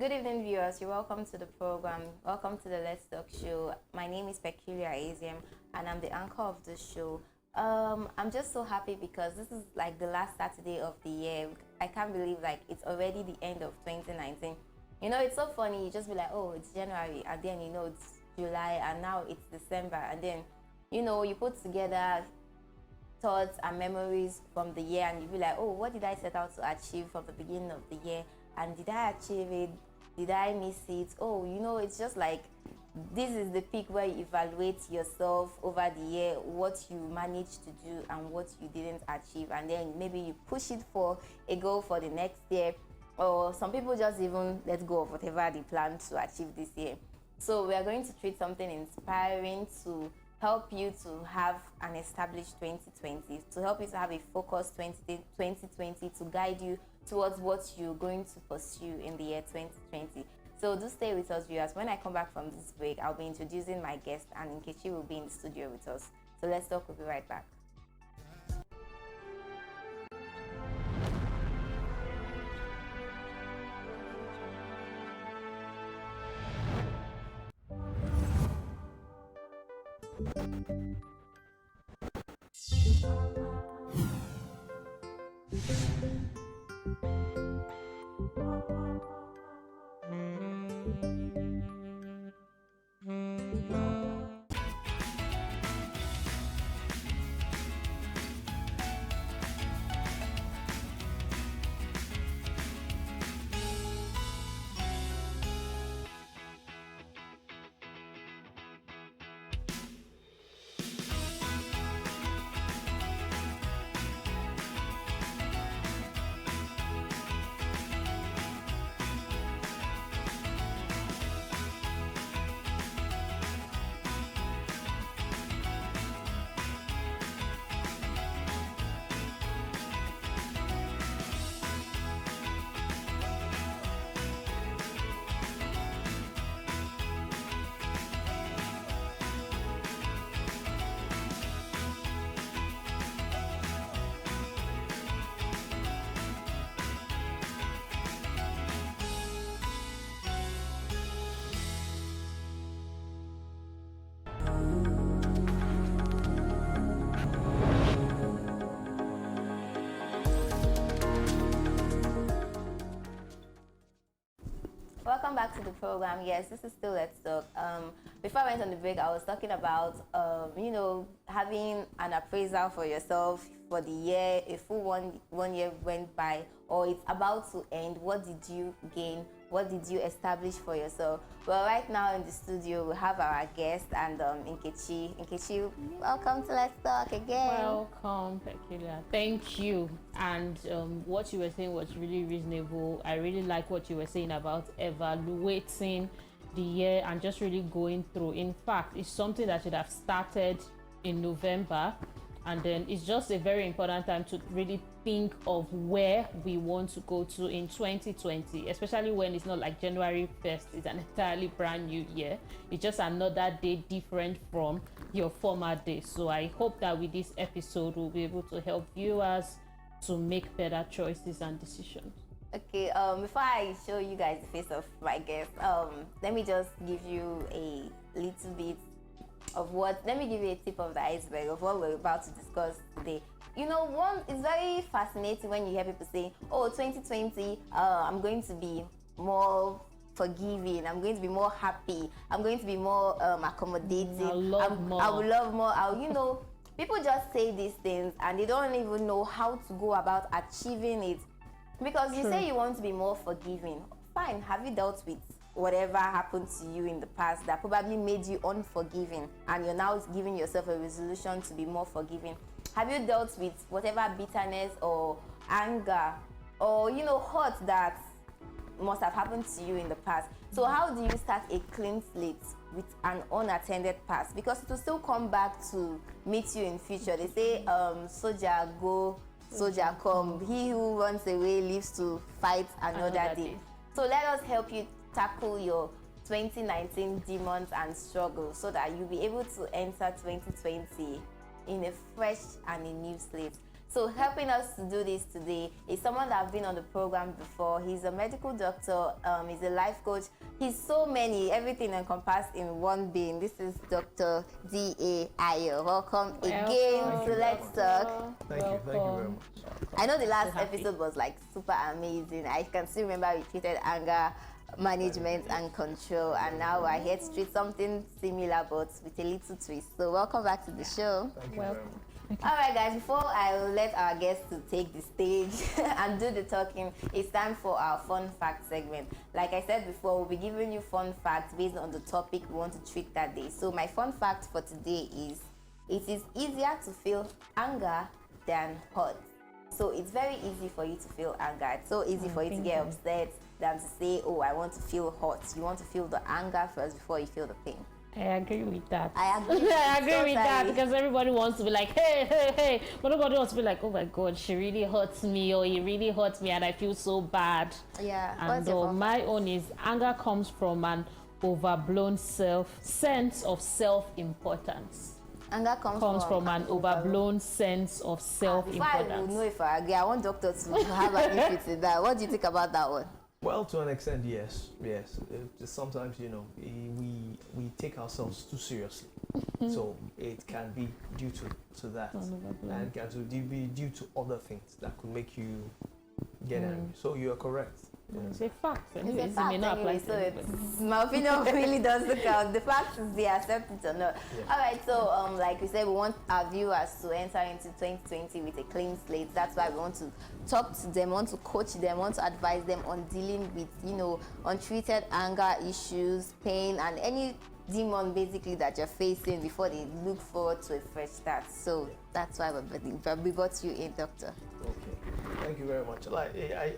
Good evening, viewers. You're welcome to the program. Welcome to the Let's Talk show. My name is Eziam, and I'm the anchor of the show. I'm just so happy because this is like the last Saturday of the year. I can't believe like it's already the end of 2019. You know, it's so funny. You just be like, oh, it's January, and then you know it's July, and now it's December, and then you know you put together thoughts and memories from the year, and you be like, oh, what did I set out to achieve from the beginning of the year? And did I achieve it? Did I miss it? Oh, you know, it's just like this is the peak where you evaluate yourself over the year, what you managed to do and what you didn't achieve, and then maybe you push it for a goal for the next year, or some people just even let go of whatever they plan to achieve this year. So we are going to treat something inspiring to help you to have an established 2020, to help you to have a focused 2020, to guide you towards what you're going to pursue in the year 2020. So do stay with us, viewers. When I come back from this break, I'll be introducing my guest, and Nkechi will be in the studio with us. So let's talk. We'll be right back. Welcome back to the program. Yes, this is still Let's Talk. Before I went on the break, I was talking about, you know, having an appraisal for yourself for the year. A full one year went by, or it's about to end. What did you gain? What did you establish for yourself? Well, right now in the studio, we have our guest and Nkechi. Nkechi, welcome to Let's Talk again. Welcome, Peculiar. Thank you. And what you were saying was really reasonable. I really like what you were saying about evaluating the year and just really going through. In fact, it's something that should have started in November, and then it's just a very important time to really think of where we want to go to in 2020, especially when it's not like January 1st, it's an entirely brand new year. It's just another day different from your former day. So I hope that with this episode, we'll be able to help viewers to make better choices and decisions. Okay, before I show you guys the face of my guest, let me just give you a little bit of let me give you a tip of the iceberg of what we're about to discuss today. You know, it's very fascinating when you hear people say, oh, 2020, I'm going to be more forgiving, I'm going to be more happy, I'm going to be more accommodating, I will love more. You know, people just say these things and they don't even know how to go about achieving it. Because you say you want to be more forgiving. Fine, have you dealt with whatever happened to you in the past that probably made you unforgiving, and you're now giving yourself a resolution to be more forgiving? Have you dealt with whatever bitterness or anger or, you know, hurt that must have happened to you in the past? So how do you start a clean slate with an unattended past? Because it will still come back to meet you in future. They say, soldier go, soldier come. He who runs away lives to fight another day. So let us help you tackle your 2019 demons and struggles so that you'll be able to enter 2020 in a fresh and a new slate. So helping us to do this today is someone that I've been on the program before. He's a medical doctor, he's a life coach. He's so many, everything encompassed in one being. This is Dr. D.A Ayo. Welcome again to Let's Talk. Thank you very much. I know the last episode was like super amazing. I can still remember we treated anger management and control, and now we're here to treat something similar but with a little twist. So welcome back to the show. Thank you very much. All right, guys, before I will let our guests to take the stage and do the talking, it's time for our fun fact segment. Like I said before, we'll be giving you fun facts based on the topic we want to treat that day. So my fun fact for today is, it is easier to feel anger than hurt. So it's very easy for you to feel anger. It's so easy for you to get upset than to say, oh, I want to feel hurt. You want to feel the anger first before you feel the pain. I agree with that. I agree with that, because everybody wants to be like, hey, but nobody wants to be like, oh my God, she really hurts me, or he really hurts me, and I feel so bad. Yeah. And my own is, anger comes from an overblown sense of self-importance. Anger comes from an overblown sense of self-importance. Before I will know if I agree, I want doctor to have an input in that. What do you think about that one? Well, to an extent, yes. Sometimes, we take ourselves too seriously. So it can be due to that. And it can be due to other things that could make you get angry. So you are correct. It's a fact. It's a fact anyway, so my opinion really doesn't count. The fact is they accept it or not. Yeah. All right, so like we said, we want our viewers to enter into 2020 with a clean slate. That's why we want to talk to them, want to coach them, want to advise them on dealing with, untreated anger issues, pain, and any demon basically that you're facing before they look forward to a fresh start. So that's why we brought you in, doctor. Okay, thank you very much.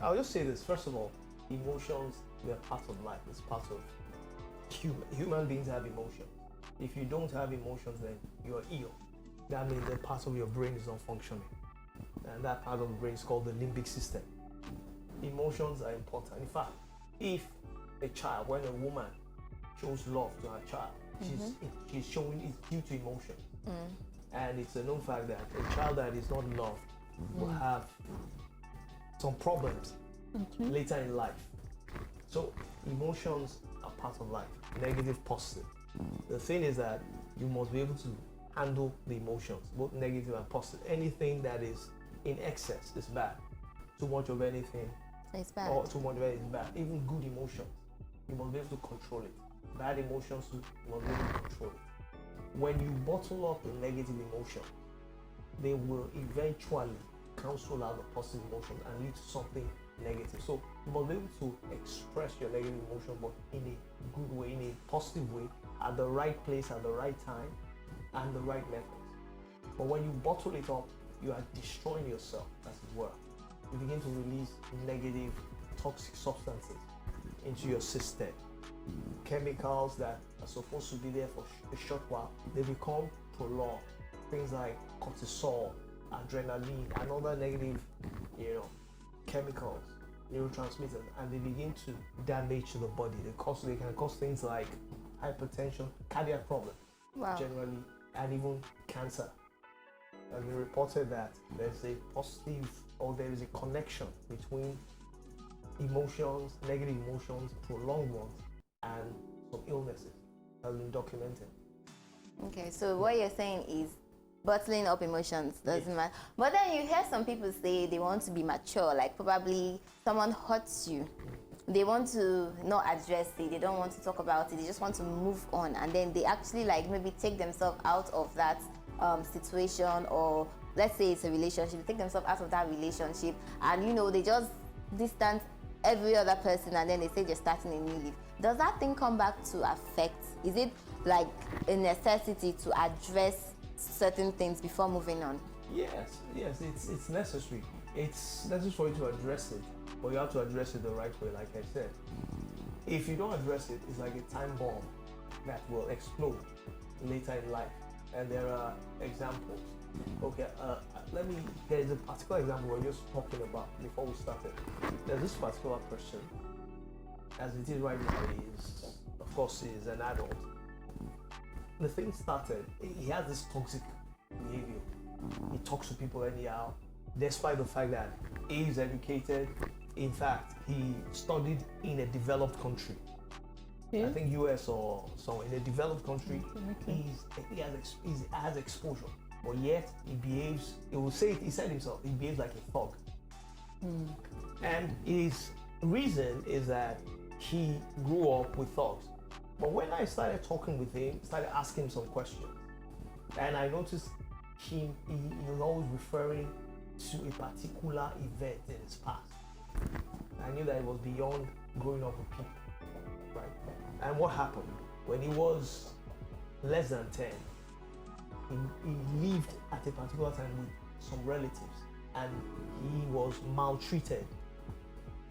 I'll just say this. First of all, emotions, they're part of life. It's part of human beings have emotions. If you don't have emotions, then you're ill. That means the part of your brain is not functioning, and that part of the brain is called the limbic system. Emotions are important. In fact, if a child, when a woman shows love to her child, she's showing it due to emotion. And it's a known fact that a child that is not loved will have some problems later in life. So emotions are part of life, negative, positive. The thing is that you must be able to handle the emotions, both negative and positive. Anything that is in excess is bad. Too much of anything, it's bad. Or too much of it is bad. Even good emotions, you must be able to control it. Bad emotions, you must be able to control it. When you bottle up a negative emotion, they will eventually cancel out the positive emotions and lead to something negative. So you must be able to express your negative emotion, but in a good way, in a positive way, at the right place, at the right time, and the right methods. But when you bottle it up, you are destroying yourself, as it were. You begin to release negative, toxic substances into your system. Chemicals that are supposed to be there for a short while, they become prolonged. Things like cortisol, adrenaline, and other negative, chemicals, neurotransmitters, and they begin to damage the body. They can cause things like hypertension, cardiac problems, generally, and even cancer. It has been reported that there's a positive, or there is a connection between emotions, negative emotions, prolonged ones, and some illnesses that have been documented. Okay, so what you're saying is bottling up emotions doesn't matter. But then you hear some people say they want to be mature, like probably someone hurts you. They want to not address it, they don't want to talk about it, they just want to move on, and then they actually maybe take themselves out of that situation, or let's say it's a relationship, they take themselves out of that relationship, and they just distance every other person, and then they say they're starting a new life. Does that thing come back to affect? Is it like a necessity to address certain things before moving on? Yes, it's necessary. It's necessary for you to address it, but you have to address it the right way, like I said. If you don't address it, it's like a time bomb that will explode later in life. And there are examples. Okay, there's a particular example we're just talking about before we started. There's this particular person, as it is right now, he is an adult. The thing started, he has this toxic behavior. He talks to people anyhow, despite the fact that he is educated. In fact, he studied in a developed country. Yeah. I think US or so, in a developed country. Okay. He has exposure, but yet he behaves. He said himself, he behaves like a thug. And his reason is that he grew up with thugs. But when I started talking with him, started asking him some questions, and I noticed he was always referring to a particular event in his past. I knew that it was beyond growing up with people, right? And what happened? When he was less than 10, he lived at a particular time with some relatives, and he was maltreated.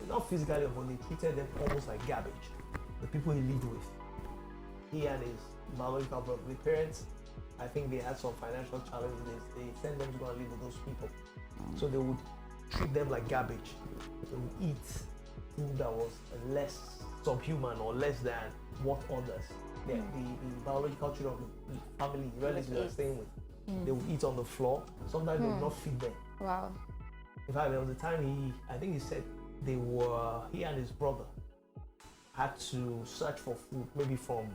Not physically, but they treated them almost like garbage. The people he lived with. He and his biological brother, the parents, I think they had some financial challenges. They sent them to go and live with those people. So they would treat them like garbage. They would eat food that was less subhuman or less than what others, the biological children of the family, relatives they were staying with, they would eat on the floor. Sometimes they would not feed them. Wow. In fact, there was a time I think he said he and his brother had to search for food, maybe from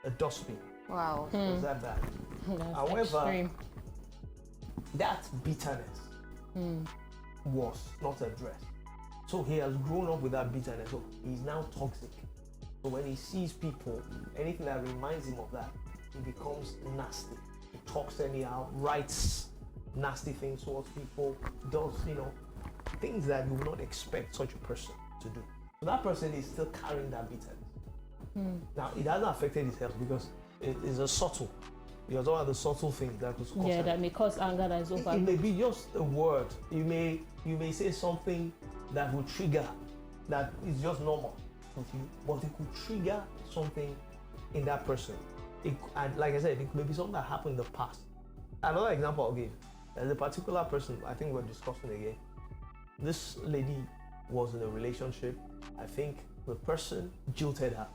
a dustbin. Wow. It was that bad. That's However, extreme. that bitterness was not addressed. So he has grown up with that bitterness. So he's now toxic. So when he sees people, anything that reminds him of that, he becomes nasty. He talks anyhow, writes nasty things towards people, does, things that you would not expect such a person to do. So that person is still carrying that bitterness. Now, it hasn't affected his health because it is a subtle. Because all of the subtle things that could cause That may cause anger that is over. it may be just a word. You may say something that will trigger, that is just normal with you, but it could trigger something in that person. And like I said, it may be something that happened in the past. Another example I'll give. There's a particular person, I think we're discussing again. This lady was in a relationship. I think the person jilted her.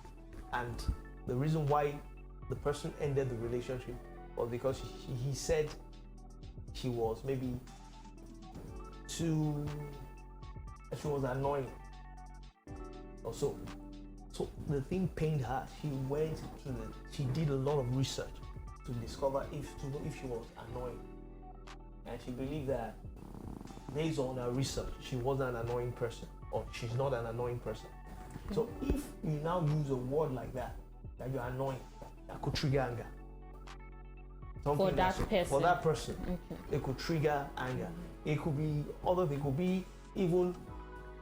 And the reason why the person ended the relationship was because he said she was maybe she was annoying or so. So the thing pained her. She did a lot of research to discover if she was annoying. And she believed that based on her research, she wasn't an annoying person, or she's not an annoying person. So if you now use a word like that you're annoying, that could trigger anger. For that person. For that person, Okay. it could trigger anger. It could be other things. It could be even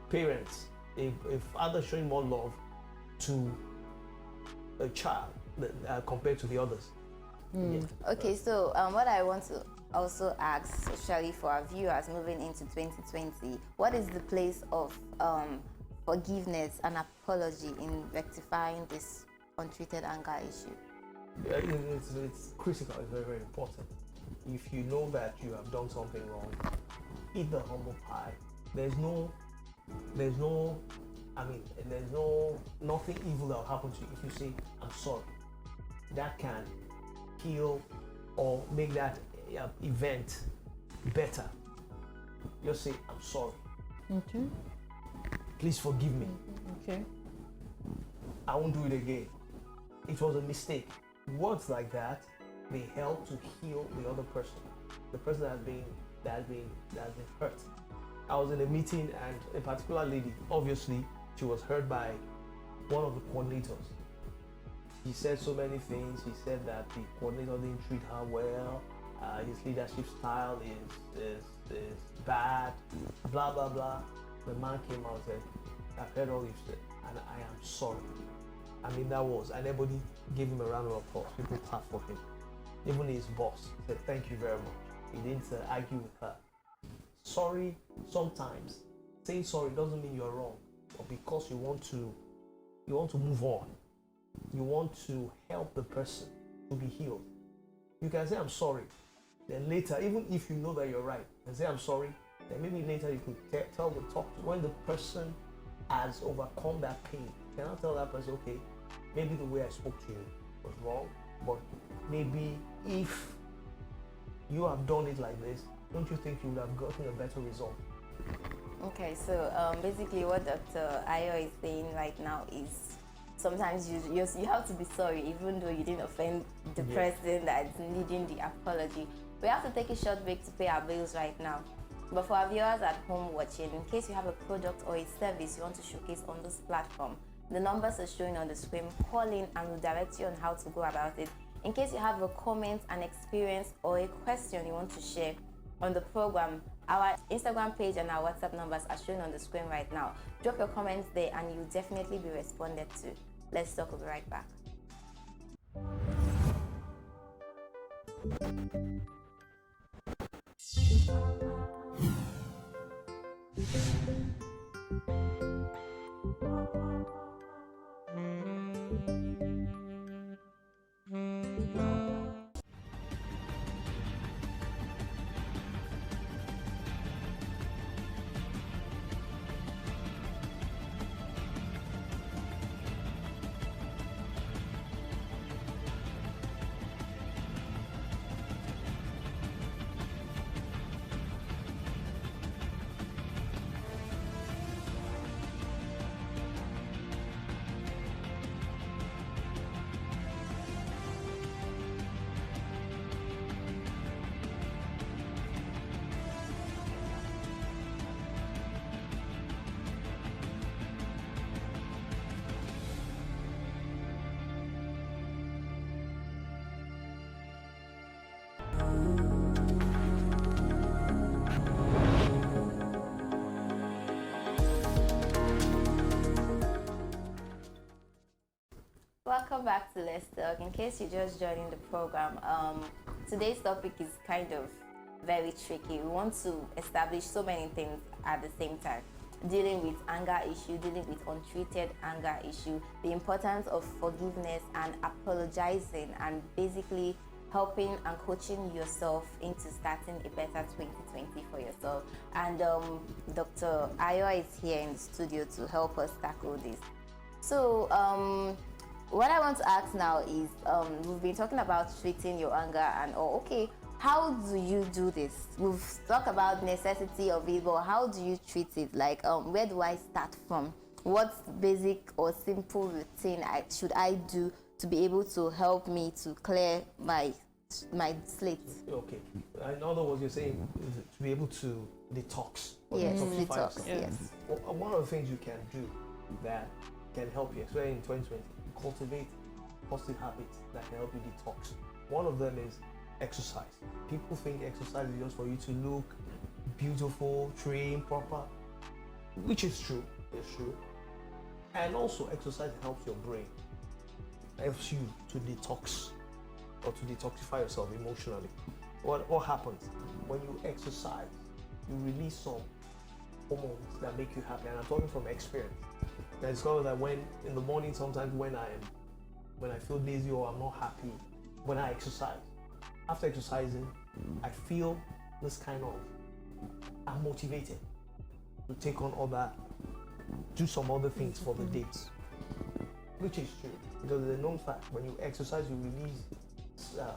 parents. If father showing more love to a child compared to the others. Yeah. Okay, so what I want to also ask, especially for our viewers moving into 2020, what is the place of forgiveness and apology in rectifying this untreated anger issue? Yeah, it's critical. It's very, very important. If you know that you have done something wrong, eat the humble pie. There's nothing evil that will happen to you if you say, I'm sorry. That can heal or make that event better. Just say, I'm sorry. Okay. Please forgive me. Okay. I won't do it again. It was a mistake. Words like that, they help to heal the other person. The person that has been hurt. I was in a meeting and a particular lady, obviously, she was hurt by one of the coordinators. He said so many things. He said that the coordinator didn't treat her well. His leadership style is bad. Blah blah blah. The man came out and said, "I've heard all you've said, and I am sorry." I mean, that was, and everybody gave him a round of applause. People clapped for him. Even his boss said, "Thank you very much." He didn't argue with her. Sorry, sometimes saying sorry doesn't mean you're wrong, but because you want to move on. You want to help the person to be healed. You can say, "I'm sorry." Then later, even if you know that you're right, and say, "I'm sorry," then maybe later you could talk to when the person has overcome that pain. You cannot tell that person, "Okay, maybe the way I spoke to you was wrong, but maybe if you have done it like this, don't you think you would have gotten a better result? Okay, so basically what Dr. Ayo is saying right now is sometimes you have to be sorry even though you didn't offend the person that's needing the apology. We have to take a short break to pay our bills right now. But for our viewers at home watching, in case you have a product or a service you want to showcase on this platform, the numbers are showing on the screen. Call in and we'll direct you on how to go about it. In case you have a comment, an experience, or a question you want to share on the program, our Instagram page and our WhatsApp numbers are shown on the screen right now. Drop your comments there and you'll definitely be responded to. Let's talk. We'll be right back. Welcome back to Let's Talk. In case you're just joining the program, today's topic is kind of very tricky. We want to establish so many things at the same time. Dealing with anger issue, dealing with untreated anger issue, the importance of forgiveness and apologizing, and basically helping and coaching yourself into starting a better 2020 for yourself. And Dr. Ayo is here in the studio to help us tackle this. So what I want to ask now is, we've been talking about treating your anger and all. Okay, how do you do this? We've talked about necessity of it, but how do you treat it? Like, where do I start from? What basic or simple routine should I do to be able to help me to clear my slate? Okay. In other words, you're saying is to be able to detox. Or Yes, detoxify detox. yourself. Yes. Well, one of the things you can do that can help you, especially in 2020, cultivate positive habits that can help you detox. One of them is exercise. People think exercise is just for you to look beautiful, trim, proper, which is true. It's true. And also, exercise helps your brain, helps you to detox or to detoxify yourself emotionally. What happens when you exercise? You release some hormones that make you happy, and I'm talking from experience. I discovered that when in the morning, sometimes when I feel lazy or I'm not happy, when I exercise, after exercising, I feel this kind of, I'm motivated to take on do some other things for the day, which is true, because it's a known fact. When you exercise, you release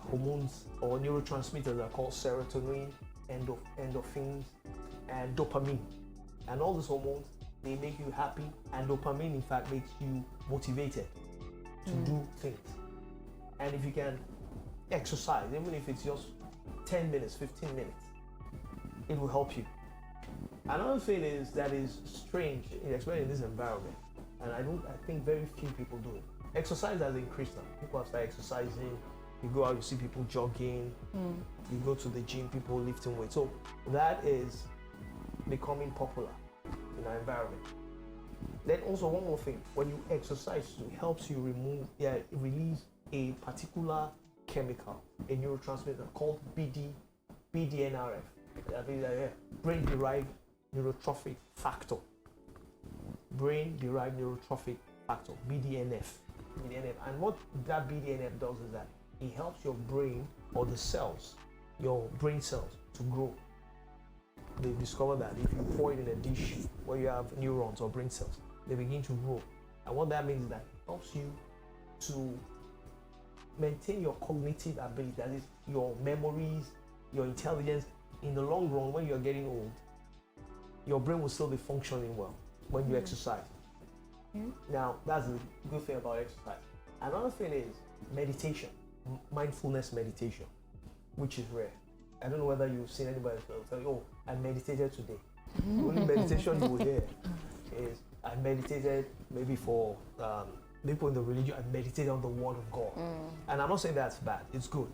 hormones or neurotransmitters that are called serotonin, endorphins, and dopamine, and all these hormones, they make you happy, and dopamine in fact makes you motivated to do things. And if you can exercise, even if it's just 10 minutes, 15 minutes, it will help you. Another thing is that is strange, especially in this environment, and I think very few people do it. Exercise has increased now. People have started exercising. You go out, you see people jogging. You go to the gym, people lifting weights. So that is becoming popular in our environment. Then also one more thing, when you exercise, it helps you release a particular chemical, a neurotransmitter called BDNRF, brain-derived neurotrophic factor. Brain-derived neurotrophic factor, BDNF. And what that BDNF does is that it helps your brain or the cells, your brain cells, to grow. They've discovered that if you pour it in a dish where you have neurons or brain cells, they begin to grow. And what that means is that it helps you to maintain your cognitive ability, that is, your memories, your intelligence, in the long run, when you're getting old, your brain will still be functioning well when you exercise. Now, that's the good thing about exercise. Another thing is meditation, mindfulness meditation, which is rare. I don't know whether you've seen anybody tell you, oh, I meditated today. The only meditation you will hear is, I meditated maybe for people in the religion, I meditated on the word of God. And I'm not saying that's bad, it's good.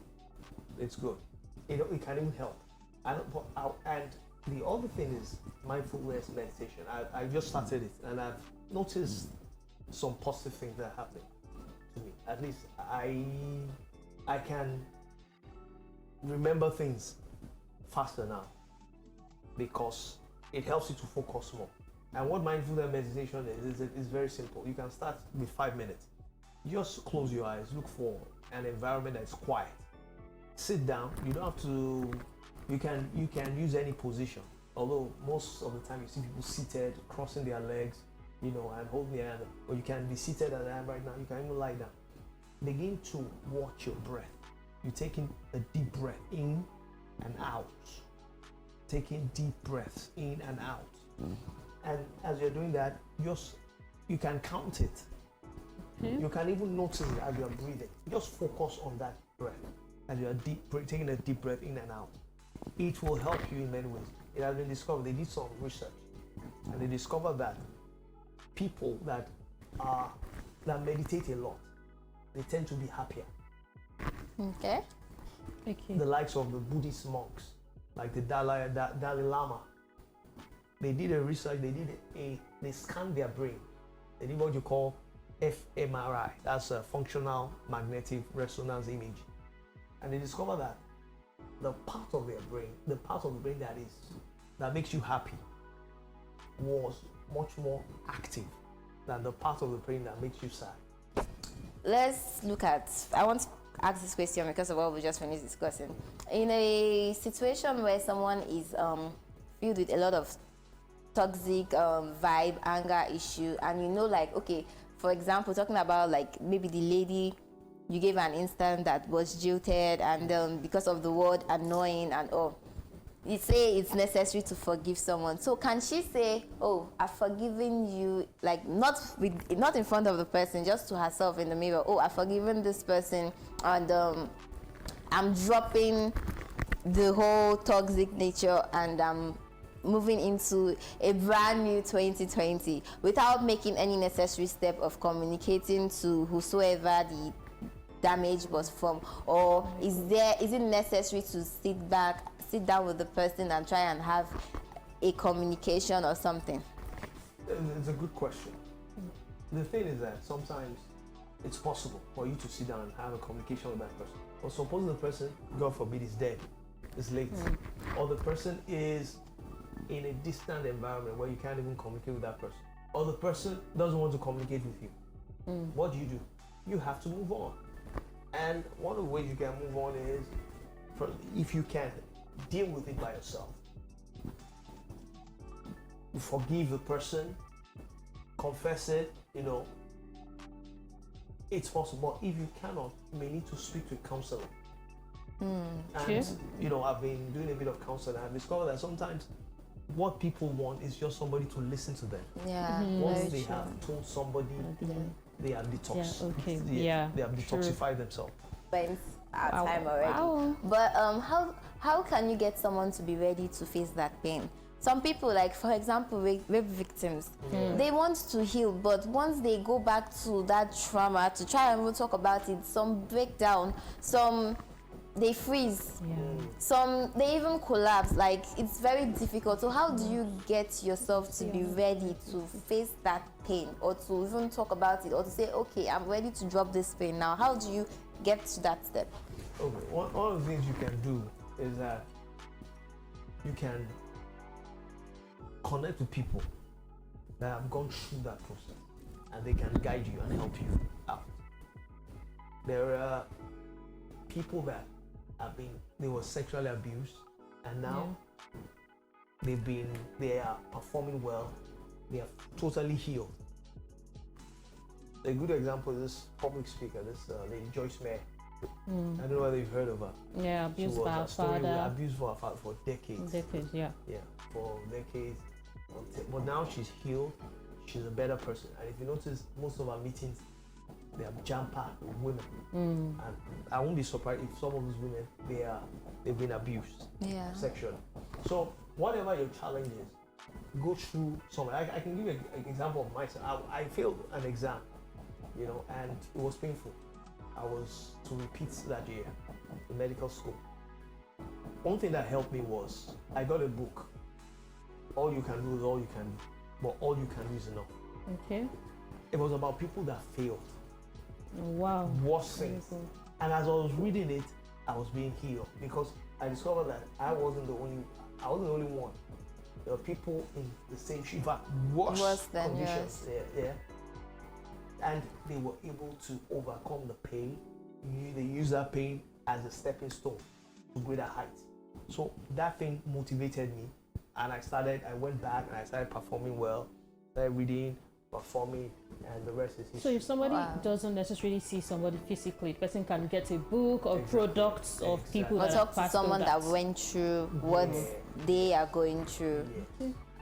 It's good. It can even help. And the other thing is mindfulness meditation. I just started it and I've noticed some positive things that are happening to me. At least I can remember things faster now because it helps you to focus more. And what mindfulness meditation is very simple. You can start with 5 minutes. Just close your eyes, look for an environment that's quiet. Sit down. You don't have to. You can use any position. Although most of the time you see people seated, crossing their legs, and holding their hand. Or you can be seated and right now. You can even lie down. Begin to watch your breath. You're taking a deep breath in and out. Taking deep breaths in and out. And as you're doing that, you can count it. You can even notice it as you're breathing. Just focus on that breath as you're taking a deep breath in and out. It will help you in many ways. It has been discovered. They did some research, and they discovered that people that meditate a lot, they tend to be happier. Okay. The likes of the Buddhist monks, like the Dalai Lama. They did a research. They scanned their brain. They did what you call fMRI. That's a functional magnetic resonance image, and they discovered that the part of the brain that makes you happy was much more active than the part of the brain that makes you sad. Let's look at, I want to ask this question because of what we just finished discussing. In a situation where someone is filled with a lot of toxic vibe, anger issue, and okay, for example, talking about maybe the lady, you gave an instance that was jilted and because of the word annoying and all, you say it's necessary to forgive someone. So can she say, oh, I've forgiven you, not in front of the person, just to herself in the mirror, oh, I've forgiven this person and I'm dropping the whole toxic nature and I'm moving into a brand new 2020 without making any necessary step of communicating to whosoever the damage was from? Or is it necessary to sit down with the person and try and have a communication or something? It's a good question. The thing is that sometimes it's possible for you to sit down and have a communication with that person. But suppose the person, God forbid, is dead, is late, or the person is in a distant environment where you can't even communicate with that person, or the person doesn't want to communicate with you. What do? You have to move on. And one of the ways you can move on is, if you can, deal with it by yourself. You forgive the person, confess it, it's possible. If you cannot, you may need to speak to a counselor. And, I've been doing a bit of counseling and I've discovered that sometimes what people want is just somebody to listen to them. Yeah. Once they have told somebody, they have they have detoxified themselves. Spent our time already. Wow. But how can you get someone to be ready to face that pain? Some people, for example, rape victims, they want to heal, but once they go back to that trauma to try and even talk about it, some break down, some they freeze, some they even collapse. It's very difficult. So how do you get yourself to be ready to face that pain, or to even talk about it, or to say, okay, I'm ready to drop this pain now? How do you get to that step? Okay, one of the things you can do is that you can connect with people that have gone through that process, and they can guide you and help you out. There are people that they were sexually abused, and now they are performing well. They are totally healed. A good example is this public speaker, this lady Joyce Mayer. I don't know whether you've heard of her. Yeah, She abused was by her a story with father. abused for her father for decades. Decades, yeah. Yeah, for decades. But now she's healed. She's a better person. And if you notice, most of our meetings, they are jam-packed with women. And I won't be surprised if some of those women, they've been abused sexually. So whatever your challenge is, go through some. I can give you an example of myself. I failed an exam, you know, and it was painful. I was to repeat that year in medical school. One thing that helped me was I got a book. All you can do is all you can do, but all you can do is enough. Okay. It was about people that failed, Wow. worse things. And as I was reading it, I was being healed because I discovered that I wasn't the only one. There were people in the same shape, worse than conditions. Yeah. And they were able to overcome the pain. They use that pain as a stepping stone to greater heights. So that thing motivated me, and I went back and I started performing well, started reading, performing, and the rest is history. So if somebody doesn't necessarily see somebody physically, the person can get a book or products of people Or that talk have to passed someone through that went through what they are going through,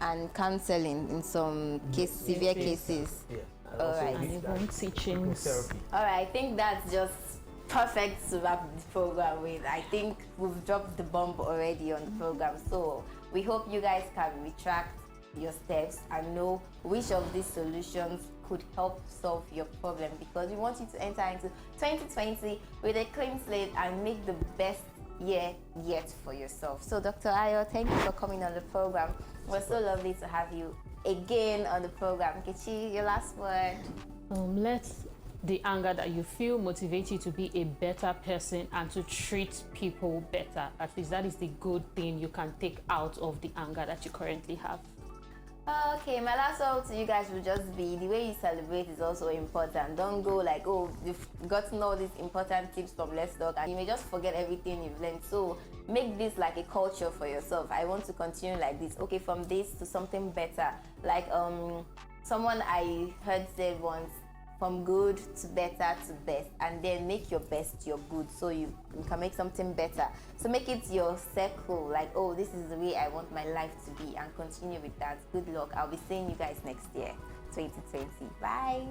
and counseling in some severe cases. Yeah. And All also right. And even teachings. therapy. All right, I think that's just perfect to wrap the program with. I think we've dropped the bomb already on the program, so we hope you guys can retract your steps and know which of these solutions could help solve your problem, because we want you to enter into 2020 with a clean slate and make the best year yet for yourself. So Dr. Ayo, thank you for coming on the program. It was so lovely to have you again on the program. Nkechi, your last word. Let the anger that you feel motivate you to be a better person and to treat people better. At least that is the good thing you can take out of the anger that you currently have. Okay, my last word to you guys will just be the way you celebrate is also important. Don't go like, oh, you've gotten all these important tips from Let's Talk and you may just forget everything you've learned. So make this like a culture for yourself. I want to continue like this. Okay, from this to something better. Like someone I heard said once, from good to better to best, and then make your best your good, so you can make something better. So make it your circle, like, oh, this is the way I want my life to be, and continue with that. Good luck. I'll be seeing you guys next year, 2020. Bye.